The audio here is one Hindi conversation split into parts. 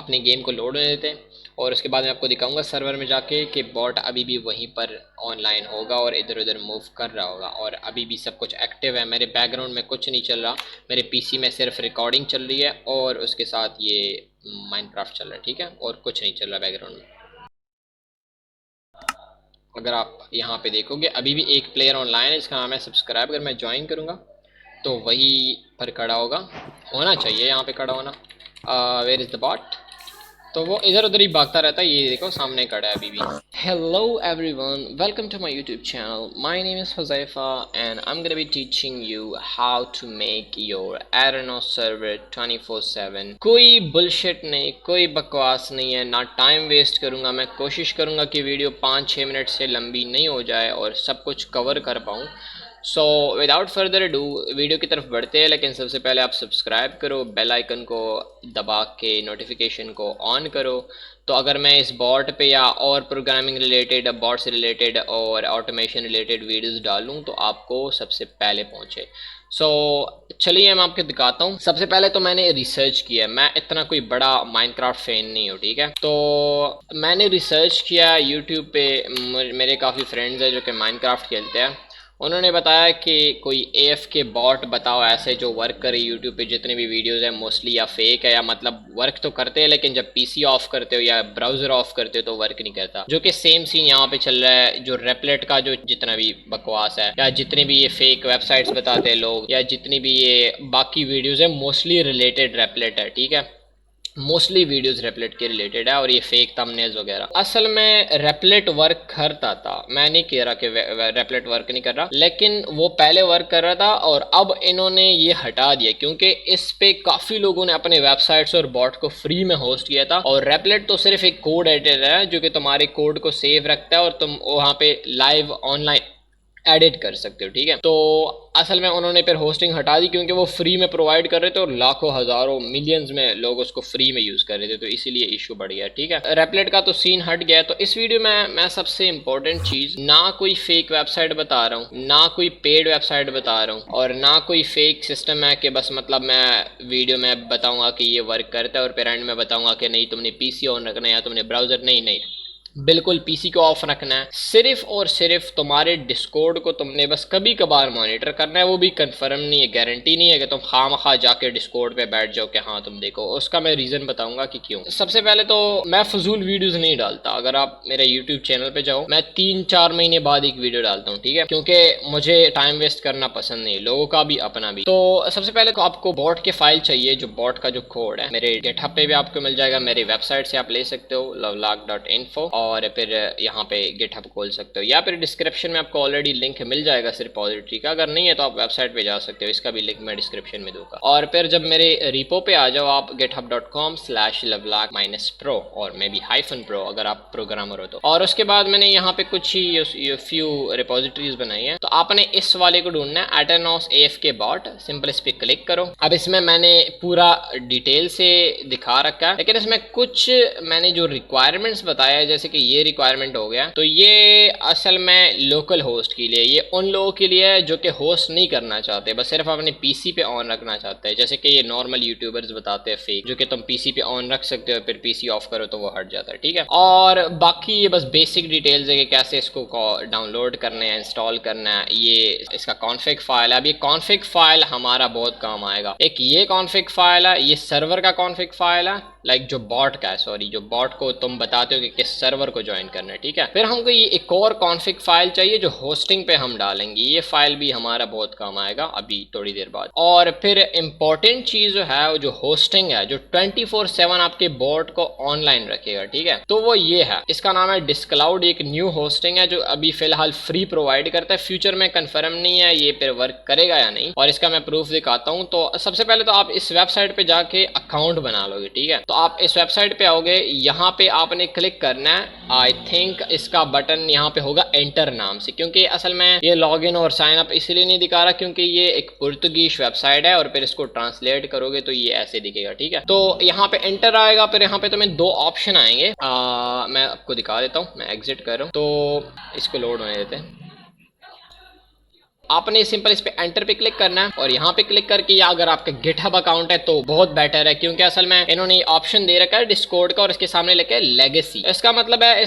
अपने गेम को लोड होने देते हैं और उसके बाद मैं आपको दिखाऊंगा सर्वर में जाके कि बॉट अभी भी वहीं पर ऑनलाइन होगा और इधर उधर मूव कर रहा होगा और अभी भी सब कुछ एक्टिव है। मेरे बैकग्राउंड में कुछ नहीं चल रहा, मेरे पीसी में सिर्फ रिकॉर्डिंग चल रही है और उसके साथ ये माइनक्राफ्ट चल रहा है, ठीक है, और कुछ नहीं चल रहा बैकग्राउंड में। अगर आप यहाँ पे देखोगे अभी भी एक प्लेयर ऑनलाइन है जिसका नाम है सब्सक्राइब। अगर मैं ज्वाइन करूँगा तो वही पर खड़ा होना चाहिए यहाँ पे खड़ा होना। Where is the bot? तो वो इधर उधर ही भागता रहता है, ये देखो सामने खड़ा है अभी भी। Hello everyone, welcome to my YouTube channel. My name is Huzaifa and I am gonna be teaching you how to make your Aternos server 24/7। कोई बुलशिट नहीं, कोई बकवास नहीं है, ना टाइम वेस्ट करूँगा। मैं कोशिश करूँगा कि वीडियो 5-6 मिनट से लंबी नहीं हो जाए और सब कुछ कवर कर पाऊँ। So without further do video की तरफ बढ़ते हैं, लेकिन सबसे पहले आप सब्सक्राइब करो, बेल आइकन को दबा के नोटिफिकेशन को ऑन करो। तो अगर मैं इस बॉट पे या और प्रोग्रामिंग रिलेटेड, बॉट से रिलेटेड और ऑटोमेशन रिलेटेड वीडियोस डालूं तो आपको सबसे पहले पहुंचे। चलिए मैं आपको दिखाता हूँ। सबसे पहले तो मैंने रिसर्च किया, मैं इतना कोई बड़ा माइनक्राफ्ट फैन नहीं हूँ, ठीक है। तो मैंने रिसर्च किया यूट्यूब पे, मेरे काफ़ी फ्रेंड्स हैं जो कि माइनक्राफ्ट खेलते हैं। उन्होंने बताया कि कोई एएफ के बॉट बताओ ऐसे जो वर्क करे। यूट्यूब पे जितने भी वीडियोस हैं मोस्टली या फेक है या मतलब वर्क तो करते हैं, लेकिन जब पीसी ऑफ करते हो या ब्राउज़र ऑफ करते हो तो वर्क नहीं करता। जो कि सेम सीन यहाँ पे चल रहा है। जो रेपलेट का जो जितना भी बकवास है या जितने भी ये फेक वेबसाइट्स बताते हैं लोग या जितनी भी ये बाकी वीडियोज़ है मोस्टली रिलेटेड रेपलेट है, ठीक है। मोस्टली वीडियोस रेपलेट के रिलेटेड है और ये फेक थंबनेल्स वगैरह। असल में रेपलेट वर्क करता था, मैं नहीं कह रहा कि रेपलेट वर्क नहीं कर रहा, लेकिन वो पहले वर्क कर रहा था और अब इन्होंने ये हटा दिया क्योंकि इस पे काफ़ी लोगों ने अपने वेबसाइट्स और बॉट को फ्री में होस्ट किया था। और रेपलेट तो सिर्फ एक कोड एडिटर है जो कि तुम्हारे कोड को सेव रखता है और तुम वहाँ पे लाइव ऑनलाइन एडिट कर सकते हो, ठीक है। तो असल में उन्होंने फिर होस्टिंग हटा दी क्योंकि वो फ्री में प्रोवाइड कर रहे थे और लाखों हज़ारों मिलियंस में लोग उसको फ्री में यूज़ कर रहे थे, तो इसीलिए इशू बढ़ गया, ठीक है। रेपलेट का तो सीन हट गया। तो इस वीडियो में मैं सबसे इंपॉर्टेंट चीज़, ना कोई फेक वेबसाइट बता रहा हूँ, ना कोई पेड वेबसाइट बता रहा हूँ और ना कोई फेक सिस्टम है कि बस मतलब मैं वीडियो में बताऊँगा कि ये वर्क करता है और फिर एंड में बताऊँगा कि नहीं तुमने पीसी ऑन रखना है या तुमने ब्राउज़र। नहीं नहीं, बिल्कुल पीसी को ऑफ रखना है। सिर्फ और सिर्फ तुम्हारे डिस्कॉर्ड को तुमने बस कभी कभार मॉनिटर करना है, वो भी कंफर्म नहीं है, गारंटी नहीं है कि तुम खामखा जाके डिस्कॉर्ड पे बैठ जाओ कि हाँ तुम देखो। उसका मैं रीज़न बताऊंगा कि क्यों। सबसे पहले तो मैं फजूल वीडियोस नहीं डालता। अगर आप मेरे यूट्यूब चैनल पे जाओ, मैं 3-4 महीने बाद एक वीडियो डालता हूँ, ठीक है, क्योंकि मुझे टाइम वेस्ट करना पसंद नहीं, लोगों का भी अपना भी। तो सबसे पहले तो आपको बॉट के फाइल चाहिए। जो बॉट का जो कोड है मेरे गिटहब पे भी आपको मिल जाएगा, मेरी वेबसाइट से आप ले सकते हो lovelock.info, और फिर यहाँ पे गिटहब खोल सकते हो या फिर डिस्क्रिप्शन में आपको ऑलरेडी लिंक मिल जाएगा रिपॉजिटरी का। अगर नहीं है तो आप वेबसाइट पे जा सकते हो, इसका भी लिंक मैं डिस्क्रिप्शन में दूंगा। और फिर जब मेरे रिपो पे आ जाओ आप github.com/lovelock-pro और मे बी -pro अगर आप प्रोग्रामर हो तो। और उसके बाद मैंने यहाँ पे कुछ ही फ्यू रिपोजिटरीज बनाई है। तो आपने इस वाले को ढूंढना है, एटेनोस AFK बॉट। सिंपल इस पर क्लिक करो। अब इसमें मैंने पूरा डिटेल से दिखा रखा है, लेकिन इसमें कुछ मैंने जो रिक्वायरमेंट्स बताया है, जैसे कि ये रिक्वायरमेंट हो गया, तो ये असल में लोकल होस्ट के लिए, ये उन लोगों के लिए है जो कि होस्ट नहीं करना चाहते, बस सिर्फ अपने पीसी पे ऑन रखना चाहते हैं। जैसे कि ये नॉर्मल यूट्यूबर्स बताते हैं फेक, जो कि तुम पीसी पे ऑन रख सकते हो फिर पीसी ऑफ करो तो वो हट जाता है, ठीक है। और बाकी ये बस बेसिक डिटेल्स है कि कैसे इसको डाउनलोड करना है, इंस्टॉल करना है। ये इसका कॉन्फ़िग फाइल है। अब ये कॉन्फ़िग फाइल हमारा बहुत काम आएगा। एक ये कॉन्फ़िग फाइल है, ये सर्वर का कॉन्फ़िग फाइल है, लाइक जो बॉट का है, सॉरी, जो बॉट को तुम बताते हो कि किस सर्वर को ज्वाइन करना है, ठीक है। फिर हमको ये एक और कॉन्फ़िग फाइल चाहिए जो होस्टिंग पे हम डालेंगे। ये फाइल भी हमारा बहुत काम आएगा अभी थोड़ी देर बाद। और फिर इंपॉर्टेंट चीज़ जो है वो जो होस्टिंग है, जो 24/7 आपके बॉट को ऑनलाइन रखेगा, ठीक है, तो वो ये है, इसका नाम है डिस्क्लाउड। एक न्यू होस्टिंग है जो अभी फिलहाल फ्री प्रोवाइड करता है। फ्यूचर में कंफर्म नहीं है ये फिर वर्क करेगा या नहीं, और इसका मैं प्रूफ दिखाता हूँ। तो सबसे पहले तो आप इस वेबसाइट पे जाके अकाउंट बना लोगे, ठीक है। तो आप इस वेबसाइट पे आओगे, यहाँ पे आपने क्लिक करना है, आई थिंक इसका बटन यहाँ पे होगा एंटर नाम से, क्योंकि असल में ये लॉगिन और साइन अप इसलिए नहीं दिखा रहा क्योंकि ये एक पुर्तगीज वेबसाइट है और फिर इसको ट्रांसलेट करोगे तो ये ऐसे दिखेगा, ठीक है। तो यहाँ पे एंटर आएगा, फिर यहाँ पे तुम्हें 2 ऑप्शन आएंगे। मैं आपको दिखा देता हूँ, मैं एग्जिट कर रहा हूँ तो इसको लोड होने देते हैं। आपने सिंपल इस पे एंटर पे क्लिक करना है और यहाँ पे क्लिक करके, या अगर आपका गिटहब अकाउंट है तो बहुत बेटर है, क्योंकि असल में इन्होंने ऑप्शन दे रखा है डिस्कॉर्ड का और इसके सामने लिखा है लेगेसी। इसका मतलब है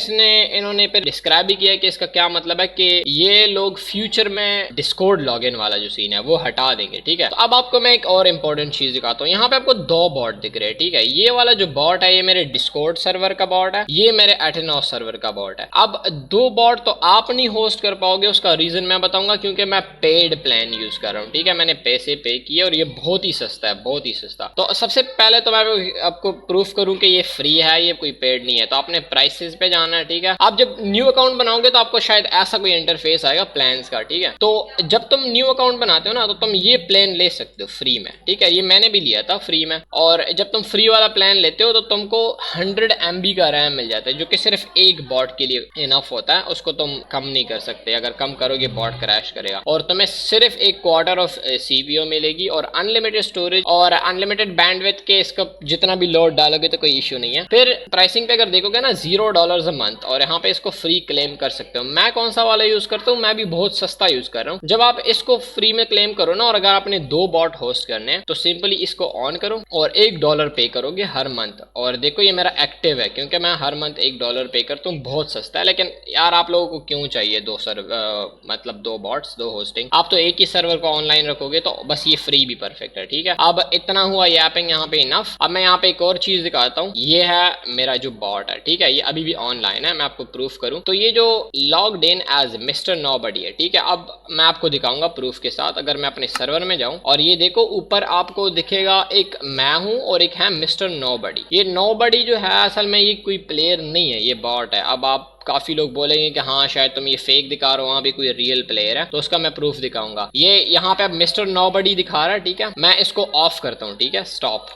इन्होंने पे डिस्क्राइब भी किया है कि इसका क्या मतलब है कि ये लोग फ्यूचर में डिस्कॉर्ड लॉगिन वाला जो सीन है वो हटा देंगे, ठीक है। तो अब आपको मैं एक और इंपॉर्टेंट चीज दिखाता हूँ। यहाँ पे आपको दो बॉट दिख रहे हैं, ठीक है। ये वाला जो बॉट है ये मेरे डिस्कॉर्ड सर्वर का बॉट है, ये मेरे एटेनॉस सर्वर का बॉट है। अब दो बॉट तो आप नहीं होस्ट कर पाओगे, उसका रीजन मैं बताऊंगा, क्योंकि मैं पेड प्लान यूज कर रहा हूँ, ठीक है। मैंने पैसे पे किए और ये बहुत ही सस्ता है, बहुत ही सस्ता। तो सबसे पहले तो मैं आपको प्रूफ करूं कि ये फ्री है, ये कोई पेड नहीं है। तो आपने प्राइसेस पे जाना है, ठीक है। आप जब न्यू अकाउंट बनाओगे तो आपको शायद ऐसा कोई इंटरफेस आएगा प्लान्स का, ठीक है। तो जब तुम न्यू अकाउंट बनाते हो ना तो तुम ये प्लान ले सकते हो फ्री में, ठीक है। ये मैंने भी लिया था फ्री में, और जब तुम फ्री वाला प्लान लेते हो तो तुमको 100 MB का रैम मिल जाता है, जो कि सिर्फ एक बॉट के लिए इनफ होता है। उसको तुम कम नहीं कर सकते, अगर कम करोगे बॉट क्रैश करेगा। और तुम्हें सिर्फ 1/4 ऑफ CPU मिलेगी और अनलिमिटेड स्टोरेज और अनलिमिटेड बैंडविड्थ के इसका जितना भी लोड डालोगे तो कोई इश्यू नहीं है। फिर प्राइसिंग पे अगर देखोगे ना $0 अ मंथ, और यहाँ पे इसको फ्री क्लेम कर सकते हो। मैं कौन सा वाला यूज करता हूँ, मैं भी बहुत सस्ता यूज कर रहा हूँ। जब आप इसको फ्री में क्लेम करो ना, और अगर आपने 2 बॉट होस्ट करने हैं तो सिंपली इसको ऑन करो और $1 पे करोगे हर मंथ। और देखो ये मेरा एक्टिव है, क्योंकि मैं हर मंथ $1 पे करता हूँ। बहुत सस्ता है, लेकिन यार आप लोगों को क्यों चाहिए मतलब 2 बॉट्स, 2 होस्टिंग? आप तो एक ही सर्वर को ऑनलाइन रखोगे तो बस ये फ्री भी परफेक्ट है, ठीक है। अब इतना हुआ यापिंग यहाँ पे इनफ। अब मैं यहाँ पे एक और चीज दिखाता हूँ। ये है मेरा जो बॉट है, ठीक है। ये अभी भी ऑनलाइन है, मैं आपको प्रूफ करूँ तो ये जो logged in as mister nobody है, ठीक है। अब मैं आपको दिखाऊंगा प्रूफ के साथ। अगर मैं अपने सर्वर में जाऊँ और ये देखो ऊपर आपको दिखेगा एक मैं हूँ और एक है मिस्टर नोबडी। ये नोबडी जो है असल में ये कोई प्लेयर नहीं है, ये बॉट है। अब आप काफी लोग बोलेंगे कि हाँ शायद तुम ये फेक दिखा रहे हो, वहां भी कोई रियल प्लेयर है, तो उसका मैं प्रूफ दिखाऊंगा। ये यहाँ पे अब मिस्टर नोबडी दिखा रहा है, ठीक है। मैं इसको ऑफ करता हूँ, ठीक है, स्टॉप।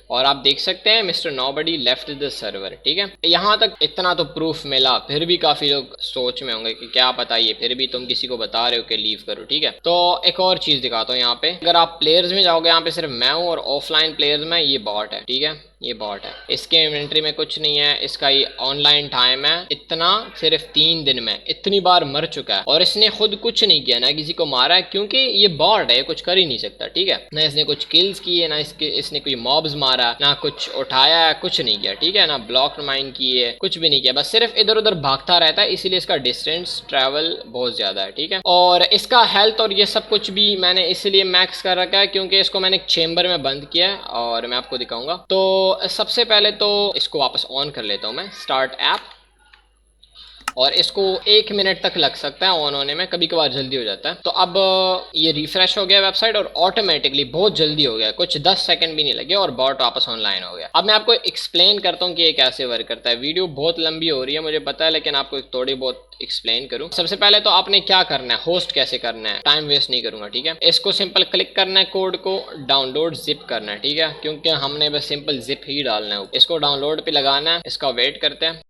और आप देख सकते हैं mister nobody left the server, ठीक है। यहाँ तक इतना तो प्रूफ मिला, फिर भी काफी लोग सोच में होंगे कि क्या पता ये फिर भी तुम किसी को बता रहे हो कि लीव करो, ठीक है। तो एक और चीज दिखाता हूँ। यहाँ पे अगर आप प्लेयर्स में जाओगे, यहाँ पे सिर्फ मैं हूँ, और ऑफलाइन प्लेयर्स में ये बॉट है, ठीक है। ये बॉट है, इसके इन्वेंट्री में कुछ नहीं है। इसका ये ऑनलाइन टाइम है इतना, सिर्फ 3 दिन में इतनी बार मर चुका है, और इसने खुद कुछ नहीं किया, ना किसी को मारा है, क्योंकि ये बॉट है, कुछ कर ही नहीं सकता, ठीक है। ना इसने कुछ किल्स किए, ना इसने कोई मॉब्स मारा, ना कुछ उठाया है, कुछ नहीं किया, ठीक है। ना ब्लॉक माइन किए, कुछ भी नहीं किया, बस सिर्फ इधर उधर भागता रहता है, इसीलिए इसका डिस्टेंस ट्रैवल बहुत ज्यादा है, ठीक है। और इसका हेल्थ और ये सब कुछ भी मैंने इसलिए मैक्स कर रखा है क्योंकि इसको मैंने एक चेम्बर में बंद किया है, और मैं आपको दिखाऊंगा। तो सबसे पहले तो इसको वापस ऑन कर लेता हूं मैं, स्टार्ट ऐप। और इसको 1 मिनट तक लग सकता है ऑन होने में, कभी कभार जल्दी हो जाता है। तो अब ये रिफ्रेश हो गया वेबसाइट और ऑटोमेटिकली बहुत जल्दी हो गया, कुछ 10 सेकंड भी नहीं लगे और बॉट वापस ऑनलाइन हो गया। अब मैं आपको एक्सप्लेन करता हूँ कि ये कैसे वर्क करता है। वीडियो बहुत लंबी हो रही है मुझे पता है, लेकिन आपको थोड़ी बहुत एक्सप्लेन करूँ। सबसे पहले तो आपने क्या करना है, होस्ट कैसे करना है, टाइम वेस्ट नहीं करूंगा, ठीक है। इसको सिंपल क्लिक करना है, कोड को डाउनलोड जिप करना है, ठीक है, क्योंकि हमने बस सिंपल जिप ही डालना है। इसको डाउनलोड पे लगाना है, इसका वेट करते हैं।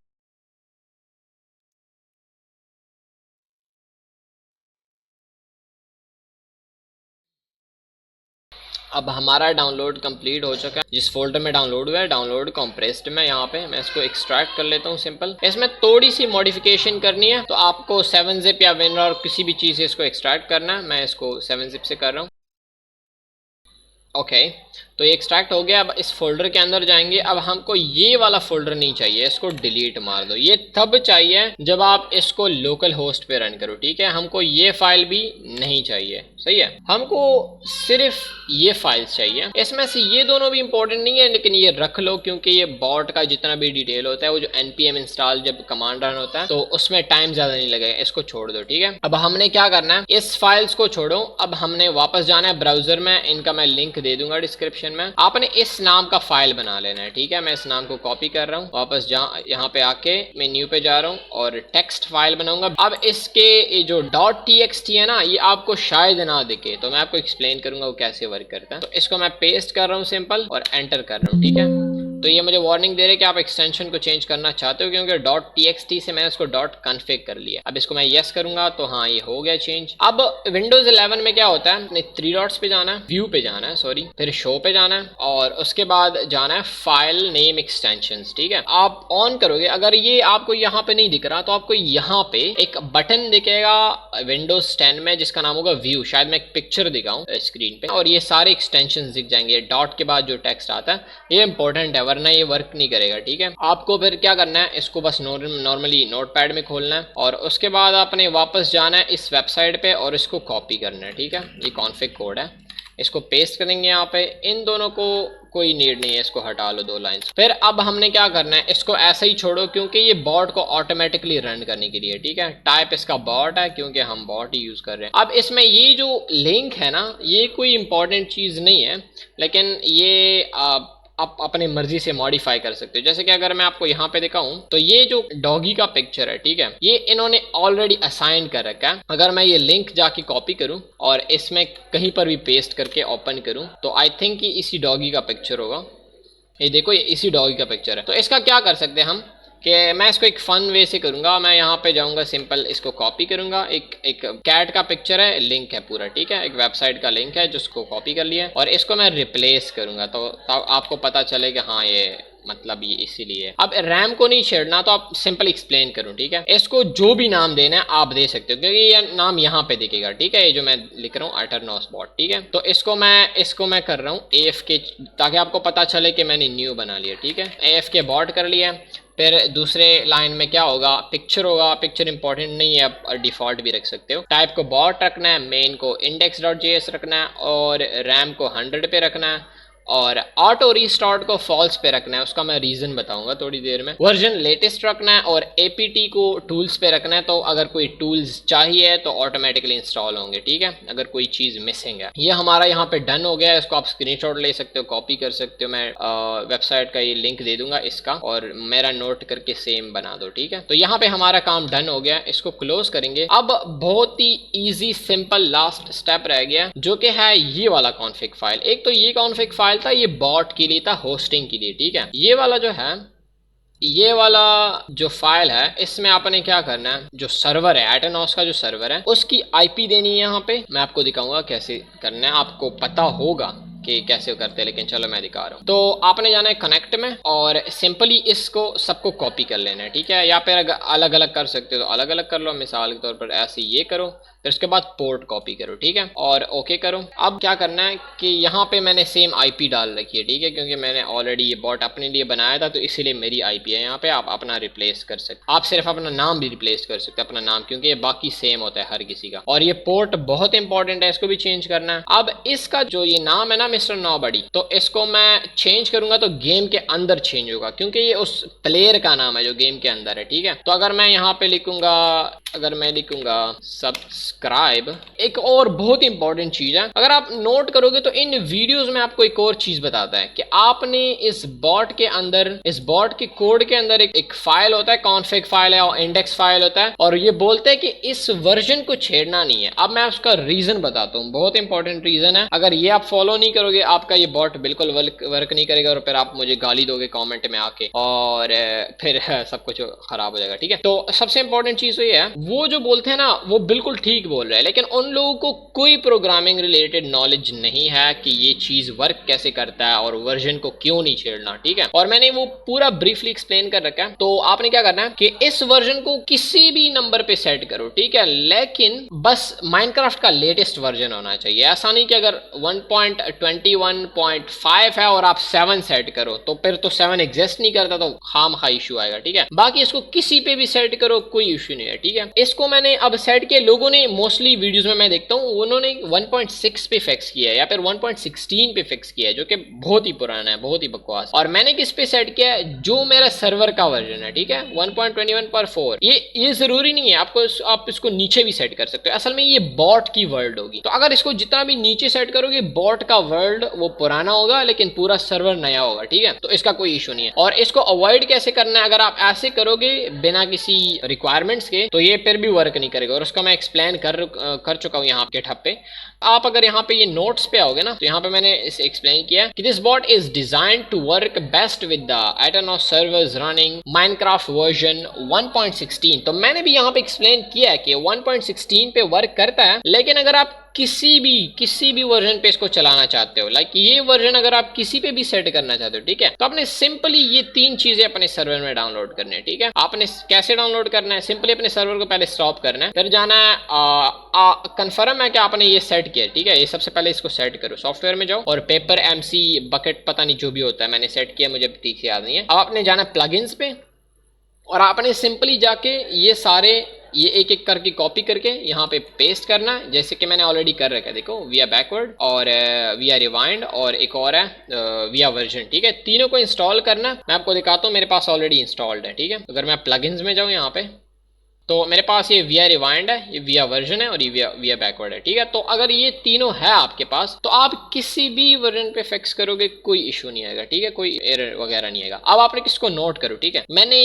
अब हमारा डाउनलोड कंप्लीट हो चुका है। जिस फोल्डर में डाउनलोड हुआ है, डाउनलोड कॉम्प्रेस्ड में, यहाँ पे मैं इसको एक्सट्रैक्ट कर लेता हूँ सिंपल। इसमें थोड़ी सी मॉडिफिकेशन करनी है, तो आपको 7-zip या WinRAR किसी भी चीज़ से इसको एक्सट्रैक्ट करना है। मैं इसको 7-zip से कर रहा हूँ। ओके, तो ये एक्सट्रैक्ट हो गया। अब इस फोल्डर के अंदर जाएंगे। अब हमको ये वाला फोल्डर नहीं चाहिए, इसको डिलीट मार दो। ये तब चाहिए जब आप इसको लोकल होस्ट पे रन करो, ठीक है। हमको ये फाइल भी नहीं चाहिए, सही है। हमको सिर्फ ये फाइल्स चाहिए। इसमें से ये दोनों भी इंपॉर्टेंट नहीं है, लेकिन ये रख लो, क्योंकि ये बॉट का जितना भी डिटेल होता है, वो जो npm इंस्टॉल जब कमांड रन होता है तो उसमें टाइम ज्यादा नहीं लगेगा। इसको छोड़ दो, ठीक है। अब हमने क्या करना है, इस फाइल्स को छोड़ो। अब हमने वापस जाना है ब्राउजर में, इनका मैं लिंक दे दूंगा डिस्क्रिप्शन में। आपने इस नाम का फाइल बना लेना है, ठीक है। मैं इस नाम को कॉपी कर रहा हूँ, वापस यहाँ पे आके मेन्यू पे जा रहा हूँ और टेक्स्ट फाइल बनाऊंगा। अब इसके जो .txt है ना, ये आपको शायद ना दिखे, तो मैं आपको एक्सप्लेन करूंगा वो कैसे वर्क करता है। तो इसको मैं पेस्ट कर रहा हूँ सिंपल और एंटर कर रहा हूँ, ठीक है। तो ये मुझे वार्निंग दे रहे हैं कि आप एक्सटेंशन को चेंज करना चाहते हो, क्योंकि .txt से मैंने उसको .config कर लिया। अब इसको मैं यस करूंगा तो हाँ ये हो गया चेंज। अब विंडोज 11 में क्या होता है, 3 डॉट्स पे जाना है, व्यू पे जाना है सॉरी, फिर शो पे जाना है और उसके बाद जाना है फाइल नेम एक्सटेंशंस। ठीक है, आप ऑन करोगे, अगर ये आपको यहाँ पे नहीं दिख रहा तो आपको यहाँ पे एक बटन दिखेगा विंडोज 10 में जिसका नाम होगा व्यू। शायद मैं एक पिक्चर दिखाऊं स्क्रीन पे, और ये सारे एक्सटेंशन दिख जाएंगे। डॉट के बाद जो टेक्स्ट आता है ये इंपॉर्टेंट है, वरना ये वर्क नहीं करेगा। ठीक है, आपको फिर क्या करना है, इसको बस नॉर्मली नोटपैड में खोलना है और उसके बाद आपने वापस जाना है इस वेबसाइट पे और इसको कॉपी करना है। ठीक है, ये कॉन्फिग कोड है, इसको पेस्ट करेंगे यहाँ पे। इन दोनों को कोई नीड नहीं है, इसको हटा लो 2 लाइंस। फिर अब हमने क्या करना है, इसको ऐसे ही छोड़ो क्योंकि ये बॉट को ऑटोमेटिकली रन करने के लिए। ठीक है, टाइप इसका बॉट है क्योंकि हम बॉट ही यूज कर रहे हैं। अब इसमें ये जो लिंक है ना, ये कोई इंपॉर्टेंट चीज नहीं है, लेकिन ये आप अपनी मर्जी से मॉडिफाई कर सकते हो। जैसे कि अगर मैं आपको यहाँ पे दिखाऊं तो ये जो डॉगी का पिक्चर है, ठीक है, ये इन्होंने ऑलरेडी असाइन कर रखा है। अगर मैं ये लिंक जाके कॉपी करूं और इसमें कहीं पर भी पेस्ट करके ओपन करूं तो आई थिंक ये इसी डॉगी का पिक्चर होगा। ये देखो, ये इसी डॉगी का पिक्चर है। तो इसका क्या कर सकते हैं हम कि मैं इसको एक फन वे से करूंगा। मैं यहाँ पे जाऊंगा, सिंपल इसको कॉपी करूंगा। एक कैट का पिक्चर है, लिंक है पूरा। ठीक है, एक वेबसाइट का लिंक है जिसको कॉपी कर लिया और इसको मैं रिप्लेस करूंगा तो आपको पता चले कि हाँ ये मतलब ये इसीलिए। अब रैम को नहीं छेड़ना तो आप सिंपल एक्सप्लेन करूं। ठीक है, इसको जो भी नाम देना है आप दे सकते हो क्योंकि ये नाम यहाँ पे दिखेगा। ठीक है, ये जो मैं लिख रहा हूँ एटरनॉस बॉट। ठीक है, तो इसको मैं कर रहा हूँ AFK ताकि आपको पता चले कि मैंने न्यू बना लिया। ठीक है, AFK बॉट कर लिया। फिर दूसरे लाइन में क्या होगा, पिक्चर होगा। पिक्चर इंपॉर्टेंट नहीं है, आप डिफॉल्ट भी रख सकते हो। टाइप को बॉट रखना है, मेन को index.js रखना है और रैम को 100 पे रखना है और ऑटो रीस्टार्ट को फॉल्स पे रखना है। उसका मैं रीजन बताऊंगा थोड़ी देर में। वर्जन लेटेस्ट रखना है और APT को टूल्स पे रखना है, तो अगर कोई टूल्स चाहिए तो ऑटोमेटिकली इंस्टॉल होंगे। ठीक है, अगर कोई चीज मिसिंग है। ये हमारा यहाँ पे डन हो गया है। इसको आप स्क्रीनशॉट ले सकते हो, कॉपी कर सकते हो। मैं वेबसाइट का ये लिंक दे दूंगा इसका, और मेरा नोट करके सेम बना दो। ठीक है, तो यहाँ पे हमारा काम डन हो गया। इसको क्लोज करेंगे। अब बहुत ही ईजी सिंपल लास्ट स्टेप रह गया जो कि है ये वाला कॉन्फिग फाइल। एक तो ये कॉन्फिग फाइल था, ये बॉट के लिए था, होस्टिंग के लिए। ठीक है, ये वाला जो है, ये वाला जो फाइल है, इसमें आपने क्या करना है, जो सर्वर है एटरनॉस का जो सर्वर है उसकी IP देनी है। यहाँ पे मैं आपको दिखाऊंगा कैसे करना है, आपको पता होगा कि कैसे करते हैं, लेकिन चलो मैं दिखा रहा हूँ। तो आपने जाना है कनेक्ट में और सिंपली इसको सबको कॉपी कर लेना है। ठीक है, या फिर अलग अलग कर सकते हो तो अलग अलग कर लो। मिसाल के तौर पर ऐसे ये करो, फिर उसके बाद पोर्ट कॉपी करो। ठीक है, और ओके करो। अब क्या करना है कि यहाँ पे मैंने सेम IP डाल रखी है। ठीक है, क्योंकि मैंने ऑलरेडी ये बॉट अपने लिए बनाया था तो इसीलिए मेरी IP है। यहाँ पे आप अपना रिप्लेस कर सकते, आप सिर्फ अपना नाम भी रिप्लेस कर सकते हैं, अपना नाम, क्योंकि ये बाकी सेम होता है हर किसी का। और ये पोर्ट बहुत इंपॉर्टेंट है, इसको भी चेंज करना है। अब इसका जो ये नाम है ना, मिस्टर नोबडी, तो इसको मैं चेंज करूंगा तो गेम के अंदर चेंज होगा क्योंकि ये उस प्लेयर का नाम है जो गेम के अंदर है। ठीक है, तो अगर मैं यहाँ पे लिखूंगा, अगर मैं लिखूंगा सब्सक्राइब। एक और बहुत इंपॉर्टेंट चीज है, अगर आप नोट करोगे तो इन वीडियोस में आपको एक और चीज बताता है कि आपने इस बॉट के अंदर, इस बॉट के कोड के अंदर एक फाइल होता है, कॉन्फिग फाइल है और इंडेक्स फाइल होता है, और ये बोलते हैं कि इस वर्जन को छेड़ना नहीं है। अब मैं उसका रीजन बताता हूँ, बहुत इंपॉर्टेंट रीजन है। अगर ये आप फॉलो नहीं करोगे आपका ये बॉट बिल्कुल वर्क नहीं करेगा और फिर आप मुझे गाली दोगे कमेंट में आके और फिर सब कुछ खराब हो जाएगा। ठीक है, तो सबसे इंपॉर्टेंट चीज तो ये है, वो जो बोलते हैं ना वो बिल्कुल ठीक बोल रहे हैं, लेकिन उन लोगों को कोई प्रोग्रामिंग रिलेटेड नॉलेज नहीं है कि ये चीज वर्क कैसे करता है और वर्जन को क्यों नहीं छेड़ना। ठीक है, और मैंने वो पूरा ब्रीफली एक्सप्लेन कर रखा है। तो आपने क्या करना है कि इस वर्जन को किसी भी नंबर पे सेट करो। ठीक है, लेकिन बस माइनक्राफ्ट का लेटेस्ट वर्जन होना चाहिए। ऐसा नहीं कि अगर 1.21.5 है और आप 7 सेट करो तो फिर तो 7 एग्जिस्ट नहीं करता, तो खामखा इशू आएगा। ठीक है, बाकी इसको किसी पे भी सेट करो, कोई इशू नहीं है। ठीक है, इसको मैंने अब सेट किया। लोगों ने मोस्टली वीडियोस में मैं देखता हूँ उन्होंने 1.6 पे फिक्स किया है या फिर 1.16 पे फिक्स किया है, जो कि बहुत ही पुराना है, बहुत ही बकवास। और मैंने किस पे सेट किया है, जो मेरा सर्वर का वर्जन है। ठीक है, 1.21.4। ये जरूरी नहीं है, आप इसको नीचे भी सेट कर सकते हो। असल में ये बॉट की वर्ल्ड होगी, तो अगर इसको जितना भी नीचे सेट करोगे बॉट का वर्ल्ड वो पुराना होगा लेकिन पूरा सर्वर नया होगा। ठीक है, तो इसका कोई इशू नहीं है। और इसको अवॉइड कैसे करना है, अगर आप ऐसे करोगे बिना किसी रिक्वायरमेंट्स के, तो ये फिर भी वर्क नहीं करेगा, और उसका मैं एक्सप्लेन कर चुका हूँ यहाँ गिटहब पे। आप अगर यहाँ पे ये नोट्स पे आओगे ना, तो यहाँ पे मैंने इसे एक्सप्लेन किया कि this bot is designed to work best with the Aternos servers running Minecraft version 1.16। तो मैंने भी यहाँ पे एक्सप्लेन किया है कि 1.16 पे वर्क करता है, लेकिन अगर आप किसी भी वर्जन पे इसको चलाना चाहते हो, लाइक ये वर्जन अगर आप किसी पे भी सेट करना चाहते हो, ठीक है, तो आपने सिंपली ये 3 चीजें अपने सर्वर में डाउनलोड करनी है। ठीक है, आपने कैसे डाउनलोड करना है, सिंपली अपने सर्वर को पहले स्टॉप करना है, फिर जाना है कंफर्म है कि आपने ये सेट किया। ठीक है, ये सबसे पहले इसको सेट करो, सॉफ्टवेयर में जाओ और पेपर MC बकेट पता नहीं जो भी होता है, मैंने सेट किया, मुझे ठीक से याद नहीं है। अब आपने जाना प्लगइन्स पे और आपने सिंपली जाके ये सारे ये एक एक करके कॉपी करके यहाँ पे पेस्ट करना है, जैसे कि मैंने ऑलरेडी कर रखा है। देखो, वी आर बैकवर्ड और वी आर रिवाइंड और एक और है वी आर वर्जन। ठीक है, तीनों को इंस्टॉल करना है। मैं आपको दिखाता हूँ, मेरे पास ऑलरेडी इंस्टॉल्ड है। ठीक है, अगर मैं प्लगइन्स में जाऊँ यहाँ पे, तो मेरे पास ये वी आर रिवाइंड है, ये वी आर वर्जन है और ये वी आर बैकवर्ड है। ठीक है, तो अगर ये तीनों है आपके पास, तो आप किसी भी वर्जन पे फिक्स करोगे, कोई इशू नहीं आएगा। ठीक है, कोई एरर वगैरह नहीं आएगा। अब आपने किसको नोट करो। ठीक है, मैंने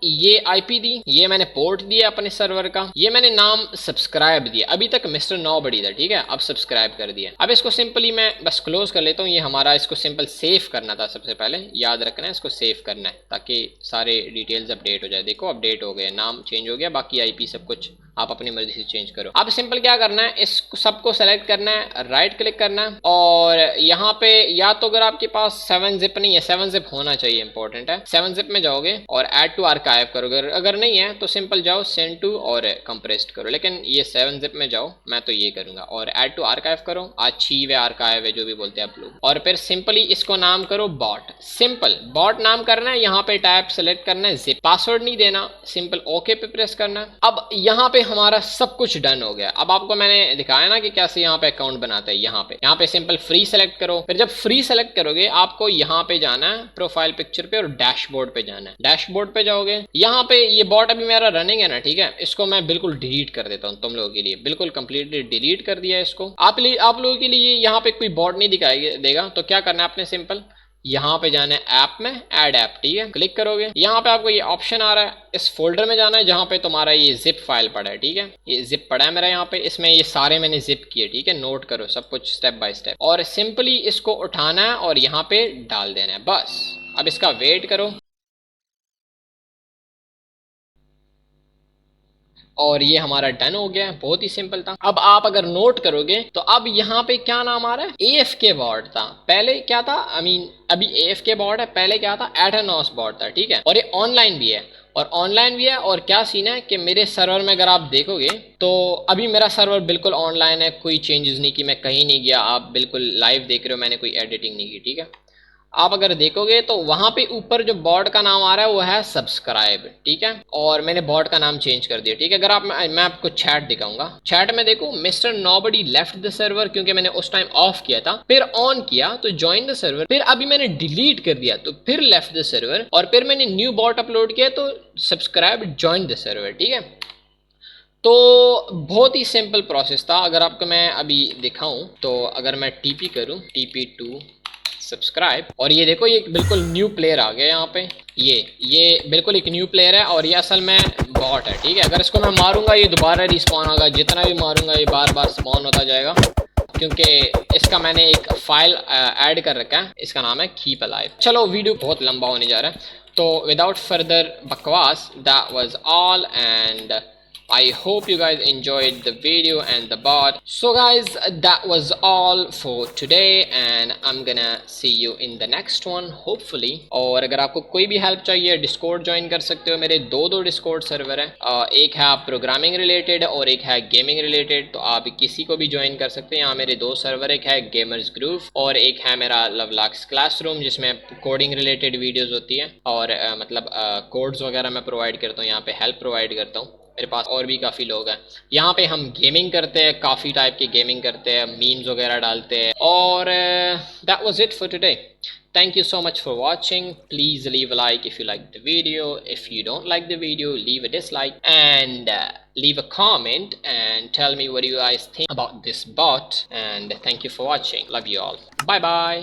ये IP दी, ये मैंने पोर्ट दिया अपने सर्वर का, ये मैंने नाम सब्सक्राइब दिया, अभी तक मिस्टर नोबडी था। ठीक है, अब सब्सक्राइब कर दिया। अब इसको सिंपली मैं बस क्लोज कर लेता हूँ। ये हमारा, इसको सिंपल सेव करना था, सबसे पहले याद रखना है, इसको सेव करना है ताकि सारे डिटेल्स अपडेट हो जाए। देखो, अपडेट हो गए, नाम चेंज हो गया, बाकी IP सब कुछ आप अपनी मर्जी से चेंज करो। अब सिंपल क्या करना है, इस सबको सेलेक्ट करना है, राइट क्लिक करना है और यहाँ पे या तो अगर आपके पास 7-zip नहीं है, 7-zip होना चाहिए, इंपॉर्टेंट है। 7-zip में जाओगे और ऐड टू आर्काइव करोगे, अगर नहीं है तो सिंपल जाओ सेंड टू और कंप्रेस्ड करो, लेकिन ये 7-zip में जाओ, मैं तो ये करूंगा, और ऐड टू आर्काइव करो, आर्चीव है, आर्काइव है, जो भी बोलते हैं आप लोग, और फिर सिंपली इसको नाम करो बॉट। सिंपल बॉट नाम करना है, यहाँ पे टाइप सेलेक्ट करना है, जिप, पासवर्ड नहीं देना, सिंपल ओके पे प्रेस करना है। अब यहाँ पे हमारा सब कुछ डन हो गया। अब आपको मैंने दिखाया ना कि कैसे यहाँ पे अकाउंट बनाते हैं। यहाँ पे सिंपल फ्री सेलेक्ट करो, फिर जब फ्री सेलेक्ट करोगे आपको यहाँ पे जाना है प्रोफाइल पिक्चर पे और डैशबोर्ड पे जाना है। डैशबोर्ड पे जाओगे, यहाँ पे ये बॉट अभी मेरा रनिंग है ना, ठीक है, इसको मैं बिल्कुल डिलीट कर देता हूँ तुम लोगों के लिए, बिल्कुल कंप्लीटली डिलीट कर दिया इसको। आप लोगों के लिए यहाँ पे कोई बॉट नहीं दिखाई देगा, तो क्या करना है आपने, सिंपल यहाँ पे जाना है ऐप में, ऐड ऐप। ठीक है, क्लिक करोगे, यहाँ पे आपको ये ऑप्शन आ रहा है, इस फोल्डर में जाना है जहाँ पे तुम्हारा ये जिप फाइल पड़ा है। ठीक है, ये जिप पड़ा है मेरा यहाँ पे, इसमें ये सारे मैंने जिप किए। ठीक है, नोट करो सब कुछ स्टेप बाय स्टेप, और सिंपली इसको उठाना है और यहाँ पे डाल देना है, बस। अब इसका वेट करो और ये हमारा डन हो गया। बहुत ही सिंपल था। अब आप अगर नोट करोगे तो अब यहाँ पे क्या नाम आ रहा है, AFK बॉट था, पहले क्या था, अभी AFK बॉट है, पहले क्या था, एटनॉस बॉट था। ठीक है, और ये ऑनलाइन भी है, और क्या सीन है कि मेरे सर्वर में अगर आप देखोगे तो अभी मेरा सर्वर बिल्कुल ऑनलाइन है, कोई चेंजेस नहीं की, मैं कहीं नहीं गया, आप बिल्कुल लाइव देख रहे हो, मैंने कोई एडिटिंग नहीं की। ठीक है, आप अगर देखोगे तो वहां पे ऊपर जो बॉट का नाम आ रहा है वो है सब्सक्राइब। ठीक है, और मैंने बॉट का नाम चेंज कर दिया। ठीक है, अगर आप मैं आपको चैट दिखाऊंगा, चैट में देखो mister nobody left the server, क्योंकि मैंने उस टाइम ऑफ किया था, फिर ऑन किया तो ज्वाइन द सर्वर, फिर अभी मैंने डिलीट कर दिया तो फिर लेफ्ट द सर्वर, और फिर मैंने न्यू बॉट अपलोड किया तो सब्सक्राइब ज्वाइन द सर्वर। ठीक है, तो बहुत ही सिंपल प्रोसेस था। अगर आपको मैं अभी दिखाऊं तो अगर मैं TP करूं, TP2 सब्सक्राइब, और ये देखो ये बिल्कुल न्यू प्लेयर आ गया यहाँ पे, ये बिल्कुल एक न्यू प्लेयर है और ये असल में बॉट है। ठीक है, अगर इसको मैं मारूंगा ये दोबारा रिस्पॉन होगा, जितना भी मारूंगा ये बार बार स्पॉन होता जाएगा, क्योंकि इसका मैंने एक फाइल ऐड कर रखा है, इसका नाम है कीप अलाइव। चलो, वीडियो बहुत लंबा होने जा रहा है, तो विदाउट फर्दर बकवास, that was all and I hope you guys enjoyed the video and the bot. So guys, that was all for today and I'm gonna see you in the next one hopefully. और अगर आपको कोई भी हेल्प चाहिए, डिस्कॉर्ड ज्वाइन कर सकते हो। मेरे दो डिस्कॉर्ड सर्वर है, एक है प्रोग्रामिंग रिलेटेड और एक है गेमिंग रिलेटेड, तो आप किसी को भी ज्वाइन कर सकते हैं। यहाँ मेरे 2 सर्वर, एक है गेमर्स ग्रुप और एक है मेरा लवलॉक्स क्लासरूम, जिसमें कोडिंग रिलेटेड वीडियोस होती हैं और मतलब कोड्स वगैरह मैं प्रोवाइड करता हूँ, यहाँ पे हेल्प प्रोवाइड करता हूँ। मेरे पास और भी काफ़ी लोग हैं यहाँ पे, हम गेमिंग करते हैं, काफ़ी टाइप की गेमिंग करते हैं, मीम्स वगैरह डालते हैं। और that was it for today. Thank you so much for watching. Please leave a like if you like the video. If you don't like the video, leave a dislike and leave a comment and tell me what you guys think about this bot. And thank you for watching. Love you all. Bye bye.